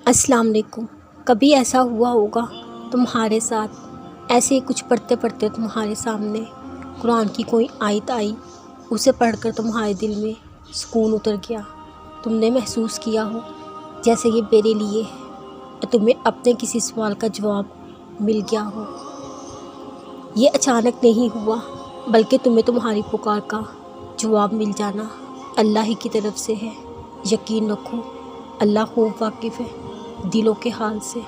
السلام علیکم۔ کبھی ایسا ہوا ہوگا تمہارے ساتھ، ایسے ہی کچھ پڑھتے پڑھتے تمہارے سامنے قرآن کی کوئی آیت آئی، اسے پڑھ کر تمہارے دل میں سکون اتر گیا، تم نے محسوس کیا ہو جیسے یہ میرے لیے ہے، اور تمہیں اپنے کسی سوال کا جواب مل گیا ہو۔ یہ اچانک نہیں ہوا، بلکہ تمہیں تمہاری پکار کا جواب مل جانا اللہ ہی کی طرف سے ہے۔ یقین رکھو، اللہ خوب واقف ہے دلوں کے حال سے،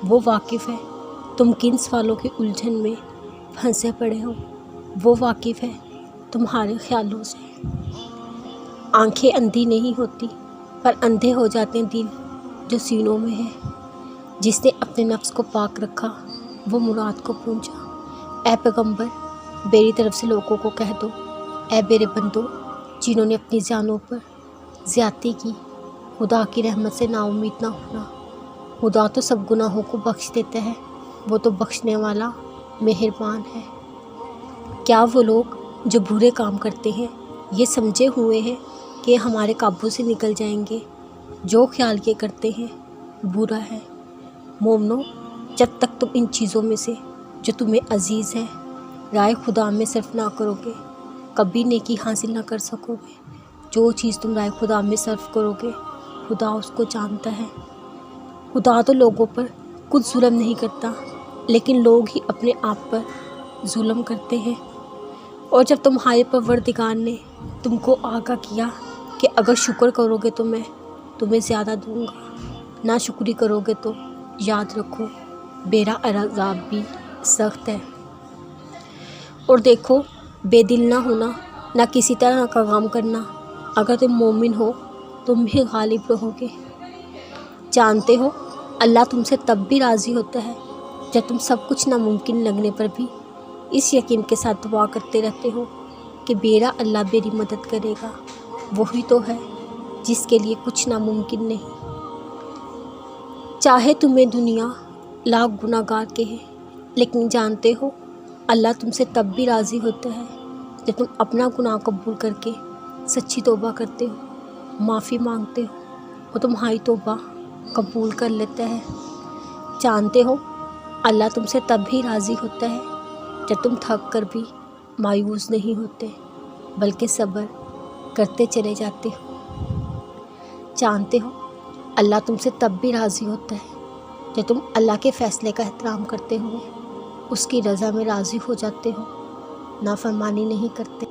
وہ واقف ہے تم کن سوالوں کی الجھن میں پھنسے پڑے ہو، وہ واقف ہے تمہارے خیالوں سے۔ آنکھیں اندھی نہیں ہوتی، پر اندھے ہو جاتے ہیں دل جو سینوں میں ہے۔ جس نے اپنے نفس کو پاک رکھا وہ مراد کو پہنچا۔ اے پیغمبر، میری طرف سے لوگوں کو کہہ دو، اے میرے بندو جنہوں نے اپنی جانوں پر زیادتی کی، خدا کی رحمت سے نا امید نہ ہونا۔ خدا تو سب گناہوں کو بخش دیتا ہے، وہ تو بخشنے والا مہربان ہے۔ کیا وہ لوگ جو برے کام کرتے ہیں یہ سمجھے ہوئے ہیں کہ ہمارے قابو سے نکل جائیں گے؟ جو خیال یہ کرتے ہیں برا ہے۔ مومنو، جب تک تم ان چیزوں میں سے جو تمہیں عزیز ہے رائے خدا میں صرف نہ کرو گے، کبھی نیکی حاصل نہ کر سکو گے۔ جو چیز تم رائے خدا میں صرف کرو گے خدا اس کو جانتا ہے۔ خدا تو لوگوں پر خود ظلم نہیں کرتا، لیکن لوگ ہی اپنے آپ پر ظلم کرتے ہیں۔ اور جب تمہارے پروردگار نے تم کو آگاہ کیا کہ اگر شکر کرو گے تو میں تمہیں زیادہ دوں گا، نہ شکری کرو گے تو یاد رکھو میرا عذاب بھی سخت ہے۔ اور دیکھو، بے دل نہ ہونا، نہ کسی طرح کا کام کرنا۔ اگر تم مومن ہو تم بھی غالب رہو گے۔ جانتے ہو اللہ تم سے تب بھی راضی ہوتا ہے جب تم سب کچھ ناممکن لگنے پر بھی اس یقین کے ساتھ دعا کرتے رہتے ہو کہ میرا اللہ میری مدد کرے گا۔ وہی تو ہے جس کے لیے کچھ ناممکن نہیں۔ چاہے تمہیں دنیا لاکھ گناہ گار کہے، لیکن جانتے ہو اللہ تم سے تب بھی راضی ہوتا ہے جب تم اپنا گناہ قبول کر کے سچی توبہ کرتے ہو، معافی مانگتے ہو، وہ تمہاری توبہ قبول کر لیتا ہے۔ جانتے ہو اللہ تم سے تب بھی راضی ہوتا ہے جب تم تھک کر بھی مایوس نہیں ہوتے، بلکہ صبر کرتے چلے جاتے ہو۔ جانتے ہو اللہ تم سے تب بھی راضی ہوتا ہے جب تم اللہ کے فیصلے کا احترام کرتے ہوئے اس کی رضا میں راضی ہو جاتے ہو، نافرمانی نہیں کرتے۔